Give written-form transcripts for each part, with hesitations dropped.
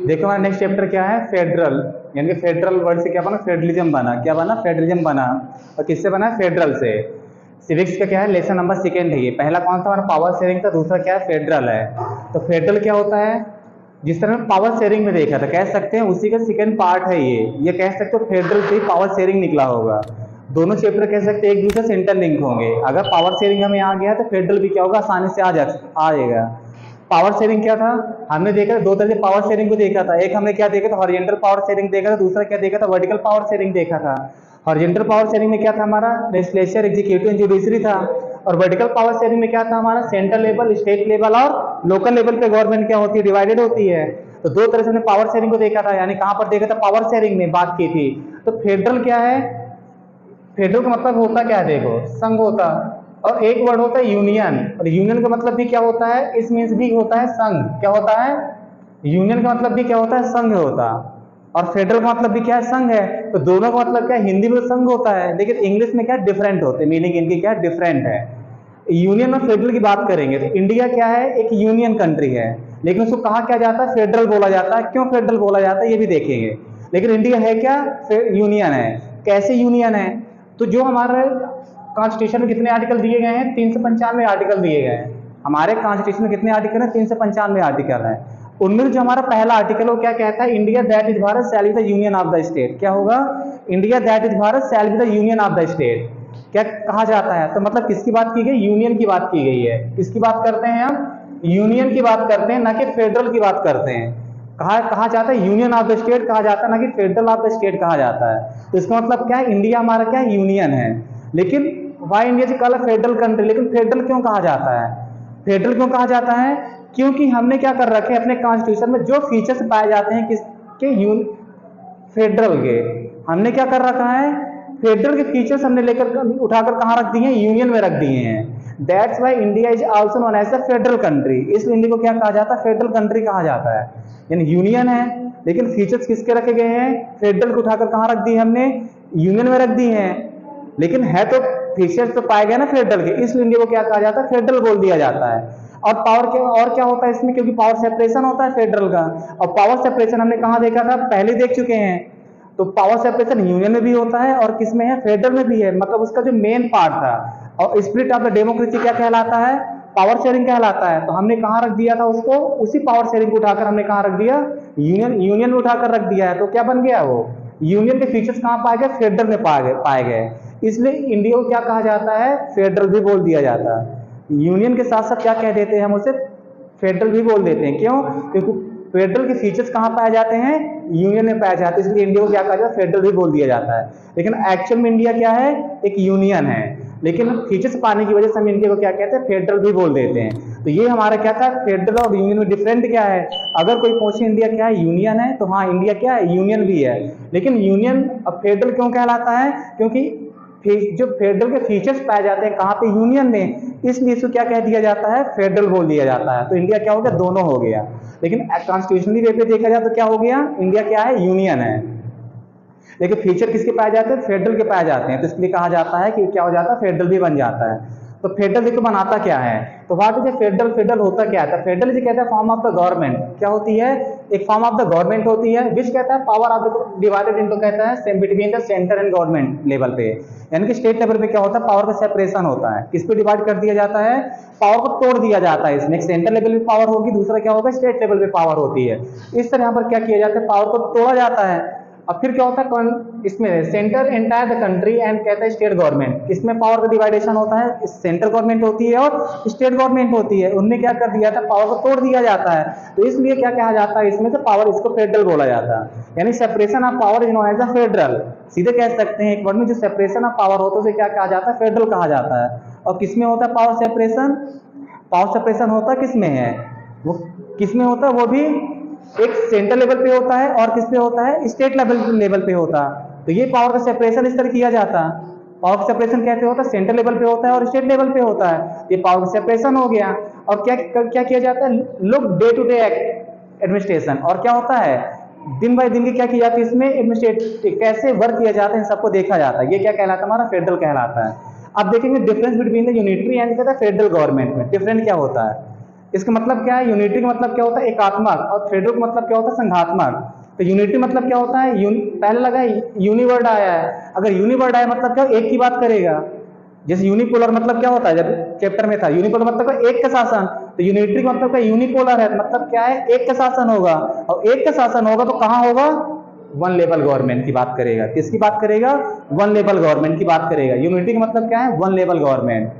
देखो हमारा next chapter क्या है, फेडरल। यानी कि फेडरल वर्ड से क्या बना, फेडरलिज्म बना। क्या बना, फेडरलिज्म बना। और किससे बना, फेडरल से। सिविक्स का क्या है, लेसन नंबर सेकेंड है ये। पहला कौन सा हमारा, पावर शेयरिंग था। दूसरा क्या है, फेडरल है। तो फेडरल क्या होता है, जिस तरह पावर शेयरिंग में देखा था, कह सकते हैं उसी का सेकेंड पार्ट है ये कह सकते हो फेडरल से ही पावर शेयरिंग निकला होगा। दोनों चैप्टर कह सकते हैं एक दूसरे से इंटरलिंक होंगे। अगर पावर शेयरिंग हमें आ गया तो फेडरल भी क्या होगा, आसानी से आ जाएगा। पावर शेयरिंग क्या था, हमने देखा दो तरह से पावर शेयरिंग को देखा था। एक हमने क्या देखा था, हॉरिजॉन्टल पावर शेयरिंग देखा था। दूसरा क्या देखा था, वर्टिकल पावर शेयरिंग देखा था। हॉरिजॉन्टल पावर शेयरिंग में क्या था हमारा, लेजिस्लेचर, एग्जीक्यूटिव एंड जुडिशरी था। और वर्टिकल पावर शेयरिंग में क्या था हमारा, सेंट्रल लेवल, स्टेट लेवल और लोकल लेवल पे गवर्नमेंट क्या होती है, डिवाइडेड होती है। तो दो तरह से हमने पावर शेयरिंग को देखा था। यानी कहां पर देखा था, पावर शेयरिंग में बात की थी। तो फेडरल क्या है, फेडरल का मतलब होता क्या है, देखो संघ होता। और एक वर्ड होता है यूनियन, और यूनियन का मतलब भी क्या होता है, इस मीन्स भी होता है संघ। क्या होता है, यूनियन का मतलब भी क्या होता है, संघ होता। और फेडरल का मतलब भी क्या है, संघ है। तो दोनों का मतलब क्या है, हिंदी में संघ होता है लेकिन इंग्लिश में क्या डिफरेंट होते हैं, मीनिंग इनकी क्या डिफरेंट है। यूनियन और फेडरल की बात करेंगे तो इंडिया क्या है, एक यूनियन कंट्री है। लेकिन उसको कहा क्या जाता है, फेडरल बोला जाता है। क्यों फेडरल बोला जाता है ये भी देखेंगे। लेकिन इंडिया है क्या, यूनियन है। कैसे यूनियन है, तो जो हमारे कॉन्स्टिट्यूशन में कितने आर्टिकल दिए गए हैं, 395 आर्टिकल दिए गए हैं। हमारे कॉन्स्टिट्यूशन में कितने आर्टिकल हैं, 395 आर्टिकल है। उनमें जो हमारा पहला आर्टिकल वो क्या कहता है, India that is Bharat shall be the union of the state. क्या होगा, India that is Bharat shall be the union of the state. क्या कहा जाता है, तो मतलब किसकी बात की गई, यूनियन की बात की गई है। किसकी बात करते हैं हम, यूनियन की बात करते हैं, ना कि फेडरल की बात करते हैं। कहा जाता है यूनियन ऑफ द स्टेट कहा जाता है, ना कि फेडरल ऑफ द स्टेट कहा जाता है। तो इसका मतलब क्या है, इंडिया हमारा क्या है, यूनियन है। लेकिन वाई इंडिया से कल फेडरल कंट्री, लेकिन फेडरल क्यों कहा जाता है, फेडरल क्यों कहा जाता है, क्योंकि हमने क्या कर रखे हैं अपने कॉन्स्टिट्यूशन में, जो फीचर्स पाए जाते हैं किसके, फेडरल के, हमने क्या कर रखा है, फेडरल के फीचर्स हमने लेकर उठाकर कहां रख दिए हैं, यूनियन में रख दिए हैं। That's why India is also known as a federal country. इसलिए इंडिया को क्या कहा जाता है, फेडरल कंट्री कहा जाता है। यानी यूनियन है लेकिन फीचर्स किसके रखे गए हैं, फेडरल को उठाकर कहां रख दिए हमने, यूनियन में रख दिए हैं। लेकिन है तो फीचर्स तो पाए गए ना फेडरल के, इसलिए इंडिया को क्या कहा जाता है, फेडरल बोल दिया जाता है। और पावर के और क्या होता है इसमें, क्योंकि पावर सेपरेशन होता है फेडरल का। और पावर सेपरेशन हमने कहां देखा था, पहले देख चुके हैं। तो पावर सेपरेशन यूनियन में भी होता है और किस में है, फेडरल में भी है। मतलब उसका जो मेन पार्ट था। और स्पिरिट ऑफ द डेमोक्रेसी क्या कहलाता है, पावर शेयरिंग कहलाता है। तो हमने कहां रख दिया था उसको, उसी पावर शेयरिंग को उठाकर हमने कहां रख दिया, यूनियन में उठाकर रख दिया है। तो क्या बन गया वो, यूनियन के फीचर्स कहां पाए गए, फेडरल में पाए गए। इसलिए इंडिया को क्या कहा जाता है, फेडरल भी बोल दिया जाता है। यूनियन के साथ साथ क्या कह देते हैं हम उसे, फेडरल भी बोल देते हैं। क्यों, क्योंकि फेडरल के फीचर्स कहां पाए जाते हैं, यूनियन में पाए जाते हैं। इसलिए इंडिया को क्या कहा जाता है, फेडरल भी बोल दिया जाता है। लेकिन एक्चुअल में इंडिया क्या है, एक यूनियन है। लेकिन फीचर्स पाने की वजह से हम इंडिया को क्या कहते हैं, फेडरल भी बोल देते हैं। तो ये हमारा क्या था, फेडरल और यूनियन में डिफरेंट क्या है। अगर कोई पूछे इंडिया क्या है, यूनियन है, तो हाँ इंडिया क्या है, यूनियन भी है। लेकिन यूनियन अब फेडरल क्यों कहलाता है, क्योंकि जो फेडरल के फीचर्स पाए जाते हैं कहां पे, यूनियन में, इसलिए इसको क्या कह दिया जाता है, फेडरल बोल दिया जाता है। तो इंडिया क्या हो गया, दोनों हो गया। लेकिन कॉन्स्टिट्यूशनली वे पे देखा जाए तो क्या हो गया, इंडिया क्या है, यूनियन है। लेकिन फीचर किसके पाए जाते हैं, फेडरल के पाए जाते हैं। तो इसलिए कहा जाता है कि क्या हो जाता है, फेडरल भी बन जाता है। तो फेडरल देखो बनाता क्या है, तो व्हाट इज फेडरल, फेडरल होता क्या है, फेडरल इसे कहता है फॉर्म ऑफ द गवर्नमेंट। क्या होती है, एक फॉर्म ऑफ द गवर्नमेंट होती है, विच कहता है power of the divided into, कहता है between the centre and government level पे। यानी कि स्टेट लेवल पे क्या होता है, पावर का सेपरेशन होता है। किस पे डिवाइड कर दिया जाता है, पावर को तोड़ दिया जाता है। इसमें सेंटर लेवल पे पावर होगी, दूसरा क्या होगा, स्टेट लेवल पे पावर होती है। इस तरह यहाँ पर क्या किया जाता है, पावर को तोड़ा जाता है। अब फिर क्या होता है, इसमें centre entire the country and कहता है स्टेट गवर्नमेंट। इसमें पावर का डिवाइडेशन होता है, सेंट्रल गवर्नमेंट होती है और स्टेट गवर्नमेंट होती है। उनने क्या कर दिया था, पावर को तोड़ दिया जाता है। तो इसलिए क्या कहा जाता है इसमें से, पावर, इसको फेडरल बोला जाता है। यानी separation of power is known as a federal. सीधे कह सकते हैं एक वर्ड में, जो सेपरेशन ऑफ पावर होता है उसे क्या कहा जाता है, फेडरल कहा जाता है। और किसमें होता है पावर सेपरेशन, पावर सेपरेशन होता किसमें है, वो किसमें होता है, वो भी एक सेंट्रल लेवल पे होता है और किस पे होता है, स्टेट लेवल पे होता है। तो ये पावर का सेपरेशन इस तरह किया जाता है। पावर का सेपरेशन कैसे होता है, सेंट्रल लेवल पे होता है और स्टेट लेवल पे होता है। ये पावर का सेपरेशन हो गया। और क्या क्या किया जाता है, लोग डे टू डे एडमिनिस्ट्रेशन, और क्या होता है, दिन बाय दिन की क्या की जाती है इसमें, एडमिनिस्ट्रेट कैसे वर्क किया जाता है, इन सबको देखा जाता है। ये क्या कहलाता है, हमारा फेडरल कहलाता है। अब देखेंगे difference between the unitary and federal government में डिफरेंट क्या होता है। इसका मतलब क्या है, यूनिटी का मतलब क्या होता है एकात्मक, और फेडरल का मतलब क्या होता है संघात्मक। तो यूनिटी मतलब क्या होता है, पहले लगा यूनिवर्ड आया है, अगर यूनिवर्ड आया मतलब क्या एक की बात करेगा। जैसे यूनिपोलर मतलब क्या होता है, जब चैप्टर में था यूनिपोलर मतलब एक का शासन, तो यूनिटरी का मतलब क्या यूनिपोलर है मतलब क्या है एक का शासन होगा, और एक का शासन होगा तो कहां होगा, वन लेवल गवर्नमेंट की बात करेगा। किसकी बात करेगा, वन लेवल गवर्नमेंट की बात करेगा। यूनिटी का मतलब क्या है, वन लेवल गवर्नमेंट,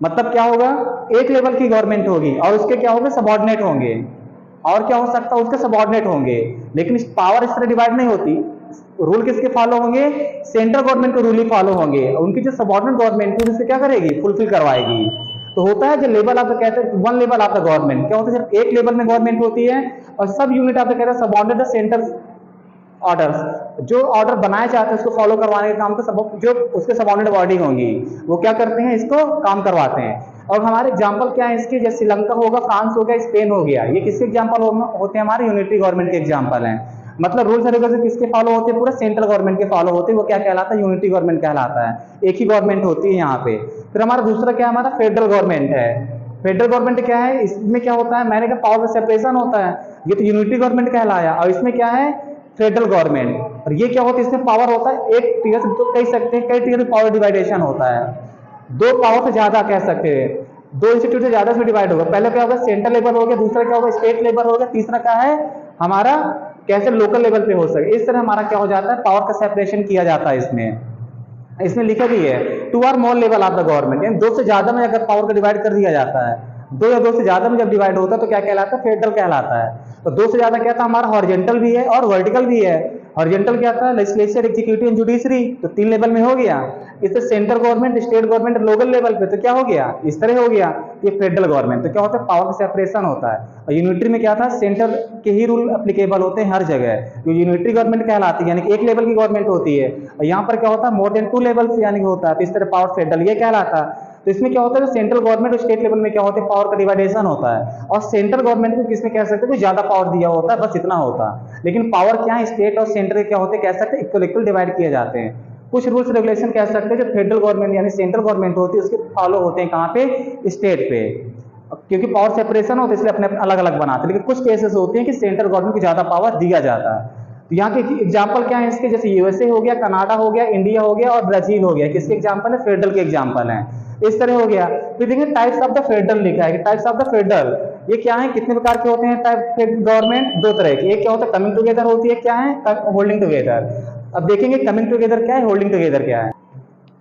मतलब क्या होगा, एक लेवल की गवर्नमेंट होगी और उसके क्या होंगे, सबऑर्डिनेट होंगे, और क्या हो सकता है उसके सबऑर्डिनेट होंगे। लेकिन पावर इस तरह डिवाइड नहीं होती, रूल किसके फॉलो होंगे, सेंट्रल गवर्नमेंट के रूल ही फॉलो होंगे, उनकी जो सबऑर्डिनेट गवर्नमेंट है उसे क्या करेगी, फुलफिल करवाएगी। तो होता है जो लेवल आप कहते हैं one level of the government, क्या होता है जब एक लेवल में गवर्नमेंट होती है और सब यूनिट आप कहते हैं सबऑर्डिनेट सेंटर ऑर्डर्स, जो ऑर्डर बनाए जाते हैं उसको फॉलो करवाने के काम को सब जो उसके सबऑर्डिनेट बॉडी होंगी वो क्या करते हैं, इसको काम करवाते हैं। और हमारे एग्जांपल क्या है इसके, जैसे श्रीलंका होगा, फ्रांस हो गया, स्पेन हो गया, ये किसके एग्जांपल होते हैं, हमारे यूनिटरी गवर्नमेंट के एग्जांपल हैं। मतलब रूल्स एंड रेगुलेशन किसके फॉलो होते हैं, पूरा सेंट्रल गवर्नमेंट के फॉलो होते हैं, वो क्या कहलाता है, यूनिटी गवर्नमेंट कहलाता है, एक ही गवर्नमेंट होती है यहाँ पे। फिर हमारा दूसरा क्या है, हमारा फेडरल गवर्नमेंट है। फेडरल गवर्नमेंट क्या है, इसमें क्या होता है, मैंने कहा पावर का सेपरेशन होता है, ये तो यूनिटी गवर्नमेंट कहलाया, और इसमें क्या है फेडरल गवर्नमेंट, और ये क्या होता है, इसमें पावर होता है एक टीयर से तो कह सकते हैं कई टीयर में पावर डिवाइडेशन होता है, दो पावर से ज्यादा कह सकते हैं, दो इंस्टीट्यूट से ज्यादा इसमें डिवाइड होगा। पहले क्या होगा, सेंट्रल लेवल हो गया, दूसरा क्या होगा, स्टेट लेवल हो गया, तीसरा क्या है हमारा कैसे लोकल लेवल पे हो सके। इस तरह हमारा क्या हो जाता है, पावर का सेपरेशन किया जाता है। इसमें लिखा भी है two or more level of the government, यानी दो से ज्यादा में अगर पावर को डिवाइड कर दिया जाता है, दो या दो से ज्यादा में जब डिवाइड होता है तो क्या कहलाता है, फेडरल कहलाता है। तो दो से ज्यादा क्या था, हमारा हॉरिजॉन्टल भी है और वर्टिकल भी है। हॉरिजॉन्टल क्या था, लेजिस्लेचर, एग्जीक्यूटिव एंड जुडिशरी, तो तीन लेवल में हो गया। इससे central government, state government, local level पे तो क्या हो गया, इस तरह हो गया ये फेडरल गवर्नमेंट। तो क्या होता है, पावर का सेपरेशन होता है। और यूनिटरी में क्या था, सेंटर के ही रूल एप्लीकेबल होते हैं हर जगह, जो यूनिटरी गवर्नमेंट कहलाती है, यानी कि एक लेवल की गवर्नमेंट होती है। और यहाँ पर क्या होता है, मोर देन टू लेवल यानी कि होता है, तो इस तरह पावर फेडरल ये कहलाता है। तो इसमें क्या होता है, सेंट्रल गवर्नमेंट और स्टेट लेवल में क्या होता है, पावर का डिवाइडेशन होता है, और सेंट्रल गवर्नमेंट को किसमें कह सकते हैं, ज्यादा पावर दिया होता है, बस इतना होता है। लेकिन पावर क्या है, स्टेट और सेंटर के क्या होते हैं, कह सकते हैं इक्वल इक्वल डिवाइड किए जाते हैं। कुछ रूल्स रेगुलेशन कह सकते हैं जो फेडरल गवर्नमेंट यानी सेंट्रल गवर्नमेंट होती है उसके फॉलो होते हैं कहाँ पे, स्टेट पे, क्योंकि पावर सेपरेशन होता है इसलिए अपने अलग अलग बनाते हैं। लेकिन कुछ केसेस होते हैं कि सेंट्रल गवर्नमेंट को ज्यादा पावर दिया जाता है। तो यहाँ के एग्जाम्पल क्या है इसके, जैसे यूएसए हो गया, कनाडा हो गया, इंडिया हो गया और ब्राजील हो गया, किसके एग्जाम्पल है, फेडरल के एग्जाम्पल है। इस तरह हो गया। फिर देखिए टाइप्स ऑफ द फेडरल लिखा है, टाइप्स ऑफ द फेडरल ये क्या है, कितने प्रकार के होते हैं टाइप गवर्नमेंट, दो तरह की, एक क्या होता है कमिंग टुगेदर होती है, क्या है होल्डिंग टुगेदर। अब देखेंगे कमिंग टुगेदर क्या है, होल्डिंग टुगेदर क्या है।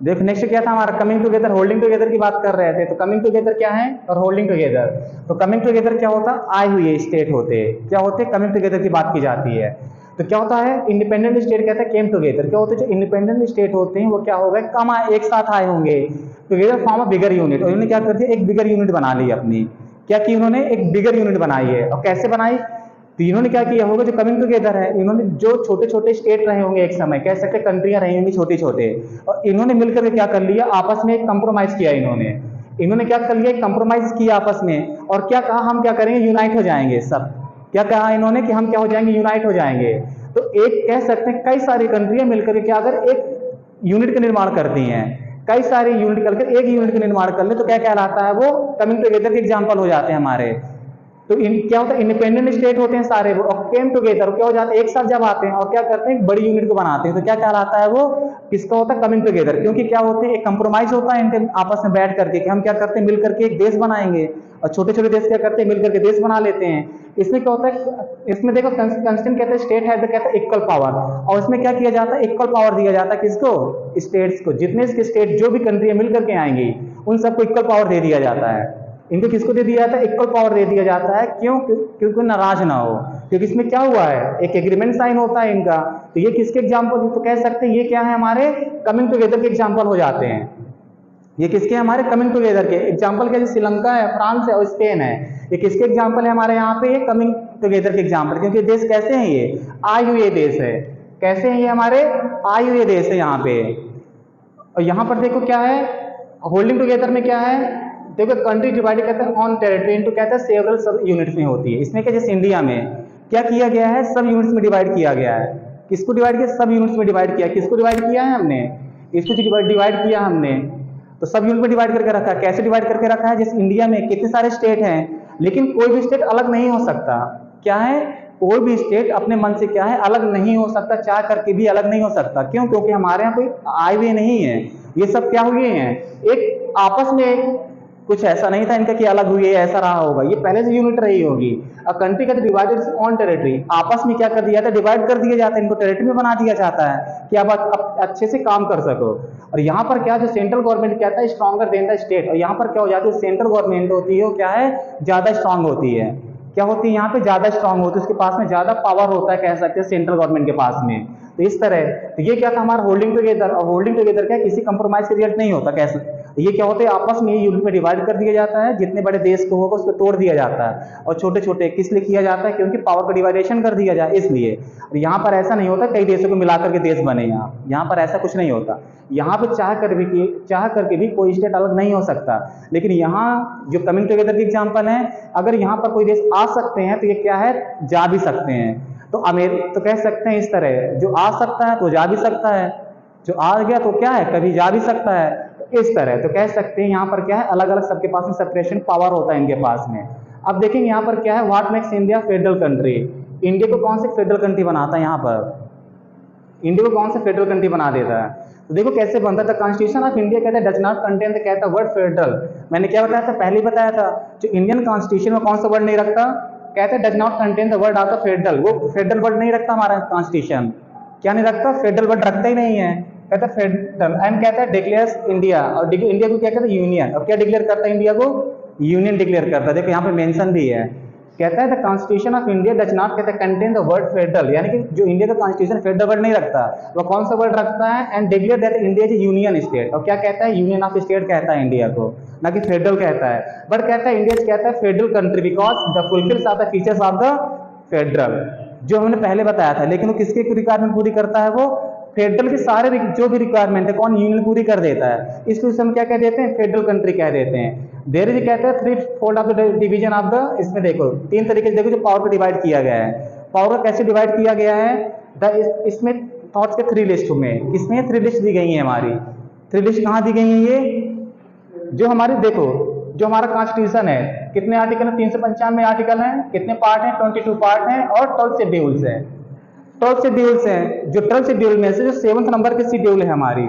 देखो नेक्स्ट क्या था हमारा, कमिंग टुगेदर, होल्डिंग टुगेदर की बात कर रहे थे। तो कमिंग टुगेदर क्या है और होल्डिंग टुगेदर। तो कमिंग टुगेदर क्या होता है, आए हुए स्टेट होते, क्या होते, कमिंग टुगेदर की बात की जाती है। तो क्या होता है, इंडिपेंडेंट स्टेट कहते हैं केम टुगेदर, क्या होते हैं जो इंडिपेंडेंट स्टेट होते हैं वो क्या हो गए, कम एक साथ आए होंगे together form a bigger unit. और उन्होंने क्या कर दिया, एक बिगर यूनिट बना ली अपनी, क्या की उन्होंने, एक बिगर यूनिट बनाई है। और कैसे बनाई, तो इन्होंने क्या किया होगा, जो कमिंग टुगेदर है, इन्होंने जो छोटे छोटे स्टेट रहे होंगे एक समय, कह सकते कंट्रियां रही होंगी छोटे छोटे, और इन्होंने मिलकर क्या कर लिया, आपस में एक कंप्रोमाइज किया। इन्होंने क्या कर लिया, कंप्रोमाइज किया आपस में, और क्या कहा, हम क्या करेंगे, यूनाइट हो जाएंगे सब। क्या कहा इन्होंने कि हम क्या हो जाएंगे, यूनाइट हो जाएंगे। तो एक कह सकते हैं कई सारी कंट्रियां मिलकर क्या अगर एक यूनिट का निर्माण करती हैं, कई सारे यूनिट करके एक यूनिट का निर्माण कर ले तो क्या कहलाता है, वो कमिंग टुगेदर के एग्जाम्पल हो जाते हैं हमारे। तो क्या होता है, इंडिपेंडेंट स्टेट होते हैं सारे वो, और केम टुगेदर क्या हो जाता है, एक साथ जब आते हैं और क्या करते हैं, बड़ी यूनिट को बनाते हैं, तो क्या कहलाता है वो, किसका होता है, कमिंग टुगेदर। क्योंकि क्या होते हैं, एक कंप्रोमाइज होता है आपस में बैठ करके कि हम क्या करते हैं, मिल करके एक देश बनाएंगे, और छोटे छोटे देश क्या करते हैं, मिल करके देश बना लेते हैं। इसमें क्या होता है, इसमें देखो कंस्टेंट कहते हैं स्टेट है, तो कहते हैं इक्वल पावर, और इसमें क्या किया जाता है, इक्वल पावर दिया जाता है किसको, स्टेट्स को। जितने स्टेट जो भी कंट्री मिल करके आएंगी उन सबको इक्वल पावर दे दिया जाता है। इनको किसको दे दिया जाता है, इक्वल पावर दे दिया जाता है। क्यों, क्योंकि नाराज ना हो, क्योंकि इसमें क्या हुआ है, एक एग्रीमेंट साइन होता है इनका। तो ये किसके एग्जाम्पल, तो कह सकते हैं ये क्या है, हमारे कमिंग टुगेदर के एग्जाम्पल हो जाते हैं। ये किसके, हमारे कमिंग टुगेदर के एग्जाम्पल के, श्रीलंका है, फ्रांस है और स्पेन है, ये किसके एग्जाम्पल है हमारे यहाँ पे, ये कमिंग टुगेदर के एग्जाम्पल। क्योंकि देश कैसे हैं, ये आए हुए देश है, कैसे हैं ये हमारे आए हुए देश है यहाँ पे। और यहाँ पर देखो क्या है, होल्डिंग टुगेदर में क्या है, देखो कंट्री डिवाइड कहते हैं ऑन टेरिटरी इनटू कहते हैं सेवरल सब यूनिट्स में होती है। इसमें क्या, जैसे इंडिया में क्या किया गया है, सब यूनिट्स में डिवाइड किया गया है। किसको डिवाइड किया, सब यूनिट्स में डिवाइड किया। किसको डिवाइड किया है हमने, इसको डिवाइड किया हमने, तो सब यूनिट में डिवाइड करके रखा है। कैसे डिवाइड करके रखा है, जैसे इंडिया में कितने सारे स्टेट हैं, लेकिन कोई भी स्टेट अलग नहीं हो सकता। क्या है, कोई भी स्टेट अपने मन से क्या है अलग नहीं हो सकता, चाह करके भी अलग नहीं हो सकता। क्यों? क्योंकि हमारे यहाँ कोई आए हुए नहीं है, ये सब क्या हुए हैं, एक आपस में कुछ ऐसा नहीं था इनका कि अलग हुई है ऐसा रहा होगा, ये पहले से यूनिट रही होगी। अ कंट्री का डिवाइडेड ऑन टेरिटरी, आपस में क्या कर दिया था, डिवाइड कर दिया जाता है, इनको टेरिटरी में बना दिया जाता है कि आप अच्छे से काम कर सको। और यहाँ पर क्या, जो सेंट्रल गवर्नमेंट कहता है स्ट्रॉन्गर देन द स्टेट, और यहाँ पर क्या हो जाता है, सेंट्रल गवर्नमेंट होती है वो क्या है, ज्यादा स्ट्रांग होती है। क्या होती है यहाँ पे, ज्यादा स्ट्रांग होती है, उसके पास में ज्यादा पावर होता है, कह सकते हैं सेंट्रल गवर्नमेंट के पास में। तो इस तरह, तो ये क्या था हमारा होल्डिंग टुगेदर, और होल्डिंग टुगेदर क्या, किसी कंप्रोमाइज के रिजल्ट नहीं होता। कैसे, ये क्या होते हैं, आपस में यूनिट में डिवाइड कर दिया जाता है, जितने बड़े देश को होगा उसको तोड़ दिया जाता है, और छोटे छोटे किस लिए किया जाता है, क्योंकि पावर का डिवाइडेशन कर दिया जाए इसलिए। और यहाँ पर ऐसा नहीं होता कई देशों को मिलाकर के देश बने, यहाँ पर ऐसा कुछ नहीं होता। यहाँ पे चाह करके भी कोई स्टेट अलग नहीं हो सकता। लेकिन यहाँ जो कमिंग टुगेदर की एग्जांपल है, अगर यहाँ पर कोई देश आ सकते हैं तो ये क्या है, जा भी सकते हैं। तो तो कह सकते हैं इस तरह, जो आ सकता है तो जा भी सकता है, जो आ गया तो क्या है, कभी जा भी सकता है। तो इस तरह तो कह सकते हैं यहाँ पर क्या है, अलग अलग सबके पास में सेपरेशन पावर होता है इनके पास में। अब देखेंगे यहाँ पर क्या है, what makes India federal country, India को कौन से फेडरल कंट्री बनाता है, यहाँ पर इंडिया को कौन सा फेडरल कंट्री बना देता है। तो देखो कैसे बनता था, कॉन्स्टिट्यूशन ऑफ इंडिया कहता है डज नॉट कंटेन, कहता है वर्ड फेडरल। मैंने क्या बताया था, पहले ही बताया था, जो इंडियन कॉन्स्टिट्यूशन में कौन सा वर्ड नहीं रखता, कहता है does not contain the word of the federal, वो फेडरल वर्ड नहीं रखता हमारा कॉन्स्टिट्यूशन, क्या नहीं रखता, फेडरल वर्ड रखता ही नहीं है, कहता है फेडरल। एंड कहता है डिक्लेयर्स इंडिया, और इंडिया को क्या कहता है, यूनियन। और क्या डिक्लेयर करता है इंडिया को, यूनियन डिक्लेयर करता है। देखो यहाँ पे मेंशन भी है, कहता है the constitution of India does not, कहता है कंटेन द वर्ड फेडरल, यानी कि जो इंडिया का कॉन्स्टिट्यूशन फेडरल वर्ड नहीं रखता, वो कौन सा वर्ड रखता है, and declare that India is union state. और क्या कहता है, यूनियन ऑफ स्टेट कहता है इंडिया को, ना कि फेडरल कहता है। बट कहता है इंडिया कहता है federal country because the fulfils of the features of the federal, जो हमने पहले बताया था। लेकिन वो किसके रिक्वायरमेंट पूरी करता है, वो फेडरल के सारे जो भी रिक्वायरमेंट है कौन, यूनियन पूरी कर देता है, इसलिए हम क्या कह देते हैं, फेडरल कंट्री कह देते हैं। देयर इज कहते हैं three fold of the division of the, इसमें देखो तीन तरीके से देखो जो पावर को डिवाइड किया गया है। पावर को कैसे डिवाइड किया गया है, इसमें थॉट्स के थ्री लिस्ट में, किसमें थ्री लिस्ट दी गई है, हमारी थ्री लिस्ट कहाँ दी गई है, ये जो हमारे देखो जो हमारा कॉन्स्टिट्यूशन है, कितने आर्टिकल है, 395 आर्टिकल हैं, कितने पार्ट हैं, 22 पार्ट हैं, और 12 शेड्यूल्स हैं, 12 शेड्यूल्स हैं। जो 12 शेड्यूल में से जो 7th नंबर के शेड्यूल है हमारी,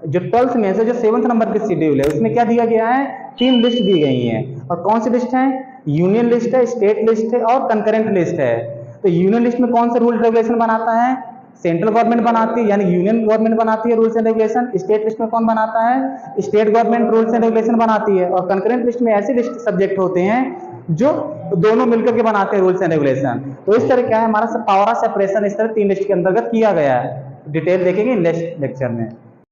जो 12th में से जो 7th नंबर के शेड्यूल है, उसमें क्या दिया गया है, 3 लिस्ट दी गई हैं। और कौन सी लिस्ट है, यूनियन लिस्ट है, स्टेट लिस्ट है, और कंकरेंट लिस्ट है। तो यूनियन लिस्ट में कौन सा रूल रेगुलेशन बनाता है, सेंट्रल गवर्नमेंट बनाती है, यानी यूनियन गवर्नमेंट बनाती है rules and regulation. State list में कौन बनाता है, state government rules and regulation बनाती है। और कंकरेंट लिस्ट में ऐसे लिस्ट सब्जेक्ट होते हैं जो दोनों मिलकर के बनाते हैं रूल्स एंड रेगुलेशन। तो इस तरह क्या है, हमारा पावर ऑफ सेपरेशन इस तरह 3 लिस्ट के अंतर्गत किया गया है। डिटेल देखेंगे नेक्स्ट लेक्चर में।